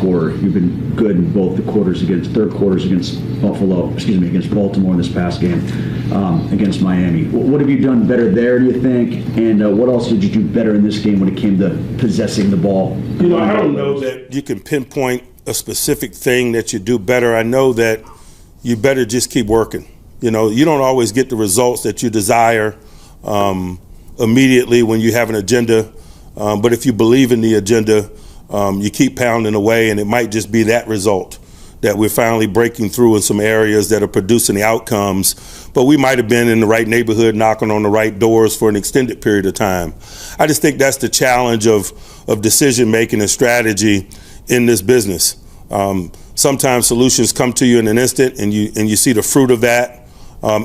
quarter. You've been good in both the third quarters against against Baltimore in this past game, against Miami. What have you done better there, do you think? And what else did you do better in this game when it came to possessing the ball? I don't know that you can pinpoint a specific thing that you do better. I know that you better just keep working. You don't always get the results that you desire immediately when you have an agenda. But if you believe in the agenda, you keep pounding away, and it might just be that result that we're finally breaking through in some areas that are producing the outcomes. But we might have been in the right neighborhood, knocking on the right doors for an extended period of time. I just think that's the challenge of decision making and strategy in this business. Sometimes solutions come to you in an instant, and you see the fruit of that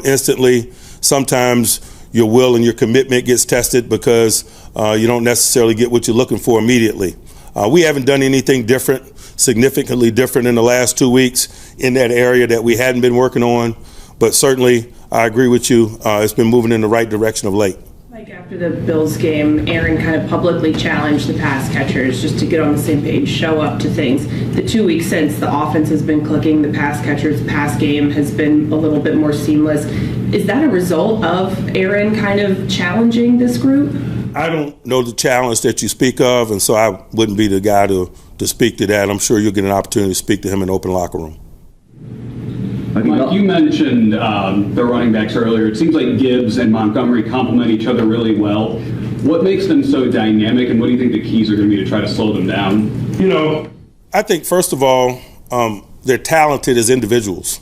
instantly. Sometimes your will and your commitment gets tested because you don't necessarily get what you're looking for immediately. We haven't done anything significantly different in the last 2 weeks in that area that we hadn't been working on. But certainly, I agree with you. It's been moving in the right direction of late. Like after the Bills game, Aaron kind of publicly challenged the pass catchers just to get on the same page, show up to things. The 2 weeks since, the offense has been clicking, the pass catchers' pass game has been a little bit more seamless. Is that a result of Aaron kind of challenging this group? I don't know the challenge that you speak of, and so I wouldn't be the guy to speak to that. I'm sure you'll get an opportunity to speak to him in the open locker room. Mike, you mentioned the running backs earlier. It seems like Gibbs and Montgomery complement each other really well. What makes them so dynamic, and what do you think the keys are going to be to try to slow them down? I think, first of all, they're talented as individuals.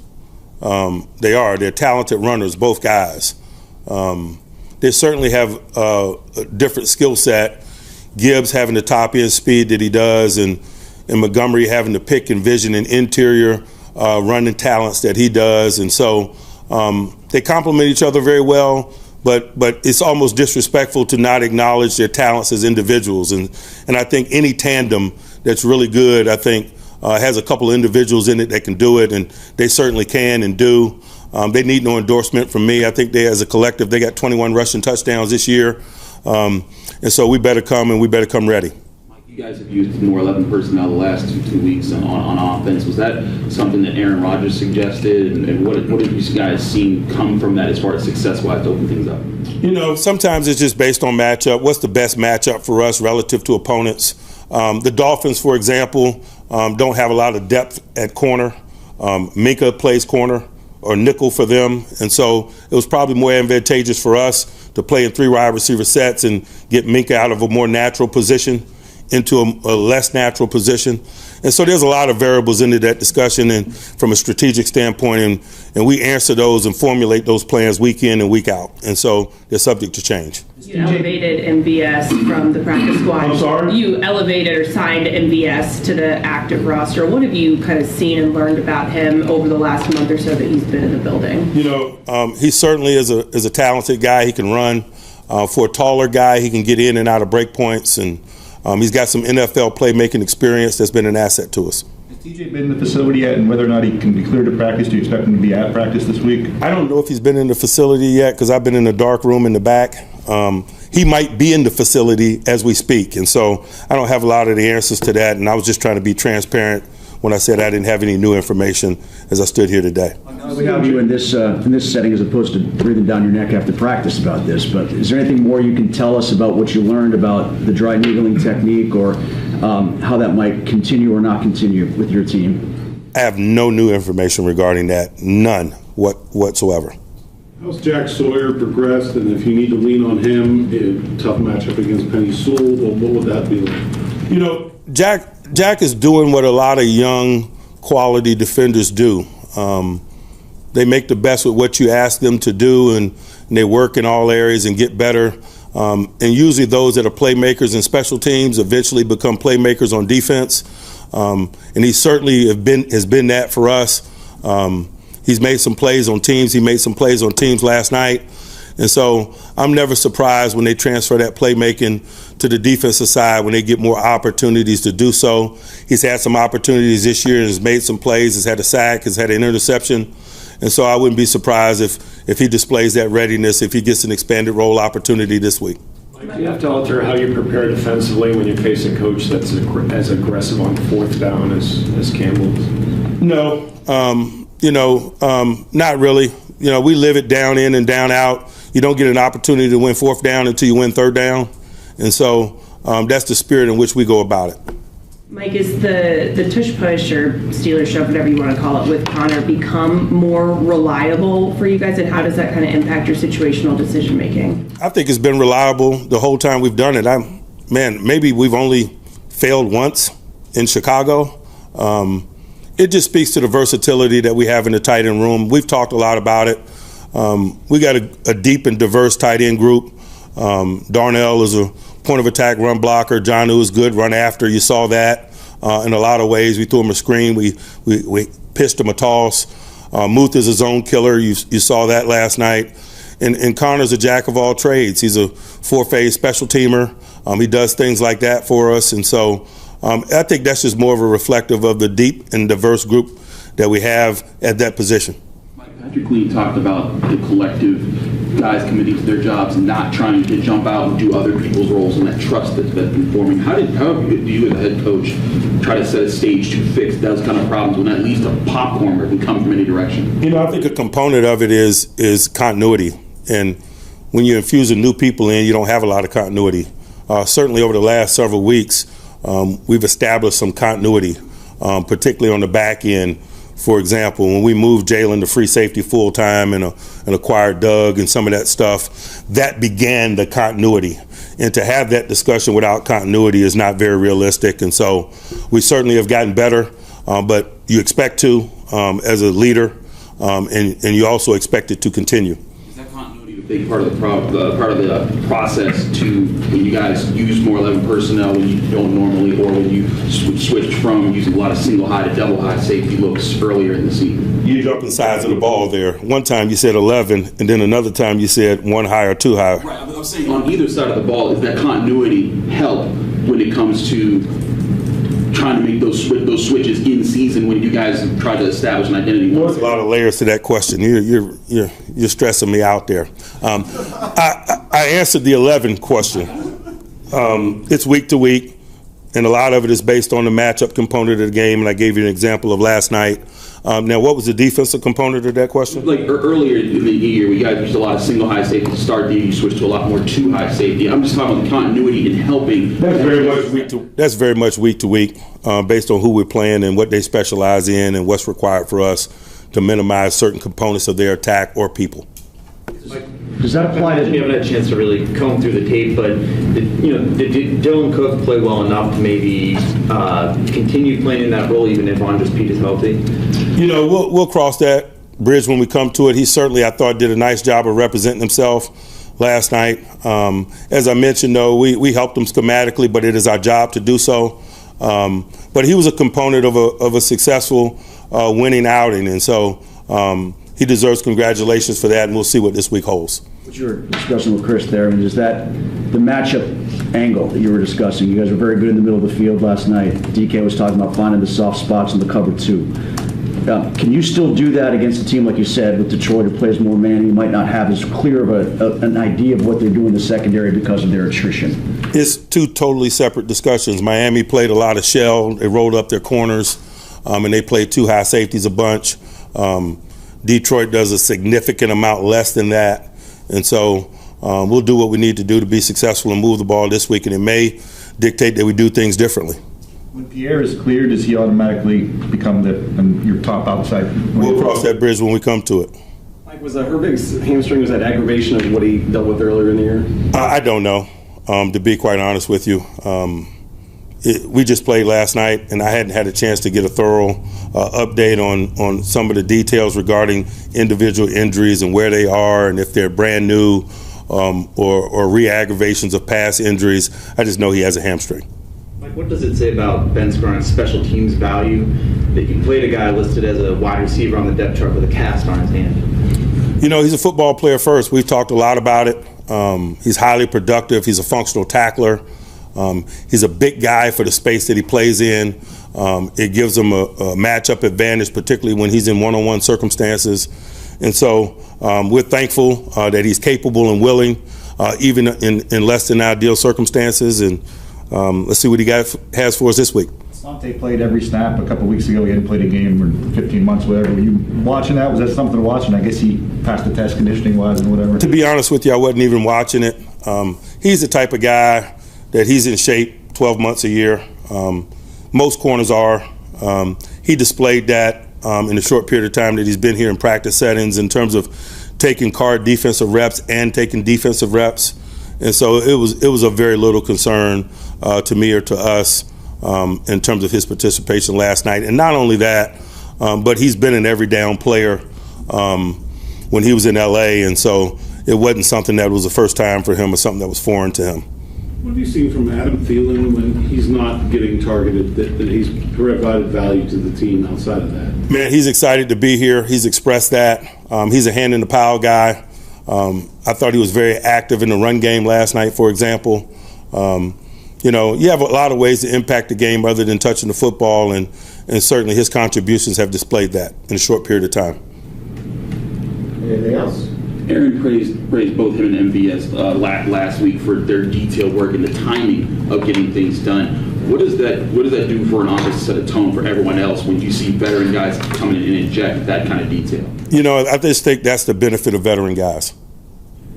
They're talented runners, both guys. They certainly have a different skill set. Gibbs having the top end speed that he does, and Montgomery having the pick and vision and interior running talents that he does. And so they complement each other very well, but it's almost disrespectful to not acknowledge their talents as individuals. And I think any tandem that's really good, I think, has a couple of individuals in it that can do it, and they certainly can and do. They need no endorsement from me. I think they, as a collective, they got 21 rushing touchdowns this year. And so we better come ready. Mike, you guys have used more 11 personnel the last two weeks on offense. Was that something that Aaron Rodgers suggested? And what have you guys seen come from that as far as success-wise to open things up? Sometimes it's just based on matchup. What's the best matchup for us relative to opponents? The Dolphins, for example, don't have a lot of depth at corner. Minka plays corner or nickel for them, and so it was probably more advantageous for us to play in 3 wide receiver sets and get Minka out of a more natural position into a less natural position. And so there's a lot of variables into that discussion and from a strategic standpoint, and we answer those and formulate those plans week in and week out, and so they're subject to change. You elevated MVS from the practice squad. I'm sorry? You elevated or signed MVS to the active roster. What have you kind of seen and learned about him over the last month or so that he's been in the building? He certainly is a talented guy. He can run. For a taller guy, he can get in and out of break points, and he's got some NFL playmaking experience that's been an asset to us. Has TJ been in the facility yet, and whether or not he can be cleared to practice? Do you expect him to be at practice this week? I don't know if he's been in the facility yet because I've been in the dark room in the back. He might be in the facility as we speak, and so I don't have a lot of the answers to that, and I was just trying to be transparent when I said I didn't have any new information as I stood here today. We have you in this setting as opposed to breathing down your neck after practice about this, but is there anything more you can tell us about what you learned about the dry needling technique or how that might continue or not continue with your team? I have no new information regarding that, none whatsoever. How's Jack Sawyer progressed, and if you need to lean on him in a tough matchup against Penny Sewell, what would that be like? Jack is doing what a lot of young quality defenders do. They make the best with what you ask them to do, and they work in all areas and get better. And usually those that are playmakers in special teams eventually become playmakers on defense. And he certainly has been that for us. He's made some plays on teams. He made some plays on teams last night. And so I'm never surprised when they transfer that playmaking to the defensive side when they get more opportunities to do so. He's had some opportunities this year and has made some plays, has had a sack, has had an interception. And so I wouldn't be surprised if he displays that readiness, if he gets an expanded role opportunity this week. Do you have to alter how you prepare defensively when you face a coach that's as aggressive on fourth down as Campbell is? No, not really. We live it down in and down out. You don't get an opportunity to win fourth down until you win third down. And so that's the spirit in which we go about it. Mike, is the tush push or Steelers shove, whatever you want to call it, with Connor become more reliable for you guys, and how does that kind of impact your situational decision making? I think it's been reliable the whole time we've done it. Maybe we've only failed once in Chicago. It just speaks to the versatility that we have in the tight end room. We've talked a lot about it. We got a deep and diverse tight end group. Darnell is a point of attack run blocker. Jonnu is good run after. You saw that in a lot of ways. We threw him a screen. We pitched him a toss. Muth is a zone killer. You saw that last night. And Connor's a jack of all trades. He's a four-phase special teamer. He does things like that for us. And so I think that's just more of a reflective of the deep and diverse group that we have at that position. Patrick Lee talked about the collective guys committing to their jobs and not trying to jump out and do other people's roles, and that trust that's been forming. How do you as a head coach try to set a stage to fix those kind of problems when at least a popcorn can come from any direction? I think a component of it is continuity. And when you infuse new people in, you don't have a lot of continuity. Certainly over the last several weeks, we've established some continuity, particularly on the back end. For example, when we moved Jalen to free safety full-time and acquired Doug and some of that stuff, that began the continuity. And to have that discussion without continuity is not very realistic. And so we certainly have gotten better, but you expect to as a leader, and you also expect it to continue. Is that continuity a big part of the process to when you guys use more 11 personnel when you don't normally, or when you switch from using a lot of single high to double high safety looks earlier in the season? You jumped the size of the ball there. One time you said 11, and then another time you said one high or two high. Right, I'm saying on either side of the ball, is that continuity help when it comes to trying to make those switches in season when you guys try to establish an identity? There's a lot of layers to that question. You're stressing me out there. I answered the 11 question. It's week to week, and a lot of it is based on the matchup component of the game, and I gave you an example of last night. Now, what was the defensive component of that question? Like earlier in the year, we guys used a lot of single high safety to start the year. You switched to a lot more two high safety. I'm just talking about the continuity in helping. That's very much week to week, based on who we're playing and what they specialize in and what's required for us to minimize certain components of their attack or people. Does that apply to? We haven't had a chance to really comb through the tape, but did Dylan Cook play well enough to maybe continue playing in that role even if Andres Pete is healthy? We'll cross that bridge when we come to it. He certainly, I thought, did a nice job of representing himself last night. As I mentioned, though, we helped him schematically, but it is our job to do so. But he was a component of a successful winning outing, and so he deserves congratulations for that, and we'll see what this week holds. What you were discussing with Chris there, is that the matchup angle that you were discussing? You guys were very good in the middle of the field last night. DK was talking about finding the soft spots in the cover two. Can you still do that against a team like you said with Detroit who plays more man? You might not have as clear of an idea of what they're doing in the secondary because of their attrition. It's two totally separate discussions. Miami played a lot of shell. They rolled up their corners, and they played two high safeties a bunch. Detroit does a significant amount less than that. And so we'll do what we need to do to be successful and move the ball this week, and it may dictate that we do things differently. When Pierre is cleared, does he automatically become your top outside? We'll cross that bridge when we come to it. Mike, was Herbig's hamstring, was that aggravation of what he dealt with earlier in the year? I don't know, to be quite honest with you. We just played last night, and I hadn't had a chance to get a thorough update on some of the details regarding individual injuries and where they are and if they're brand new or re-aggravations of past injuries. I just know he has a hamstring. Mike, what does it say about Ben Skowron's special teams value that you played a guy listed as a wide receiver on the depth chart with a cast on his hand? He's a football player first. We've talked a lot about it. He's highly productive. He's a functional tackler. He's a big guy for the space that he plays in. It gives him a matchup advantage, particularly when he's in one-on-one circumstances. And so we're thankful that he's capable and willing even in less than ideal circumstances. And let's see what he has for us this week. Asante played every snap a couple weeks ago. He hadn't played a game in 15 months, whatever. Were you watching that? Was that something to watch? And I guess he passed the test conditioning-wise and whatever. To be honest with you, I wasn't even watching it. He's the type of guy that he's in shape 12 months a year. Most corners are. He displayed that in the short period of time that he's been here in practice settings in terms of taking guard defensive reps and taking defensive reps. And so it was a very little concern to me or to us in terms of his participation last night. And not only that, but he's been an every down player when he was in LA, and so it wasn't something that was the first time for him or something that was foreign to him. What have you seen from Adam Thielen when he's not getting targeted, that he's provided value to the team outside of that? Man, he's excited to be here. He's expressed that. He's a hand in the pile guy. I thought he was very active in the run game last night, for example. You have a lot of ways to impact the game other than touching the football, and certainly his contributions have displayed that in a short period of time. Anything else? Aaron praised both him and MVS last week for their detailed work and the timing of getting things done. What does that do for an offense to set a tone for everyone else when you see veteran guys come in and inject that kind of detail? I just think that's the benefit of veteran guys.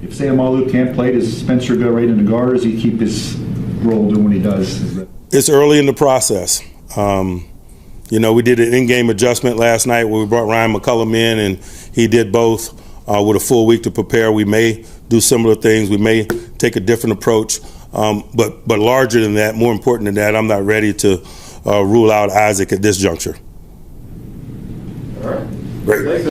If Sayamalu can't play, does Spencer go right in the guard, or does he keep his role doing what he does? It's early in the process. We did an in-game adjustment last night where we brought Ryan McCullum in, and he did both with a full week to prepare. We may do similar things. We may take a different approach. But larger than that, more important than that, I'm not ready to rule out Isaac at this juncture. All right. Great.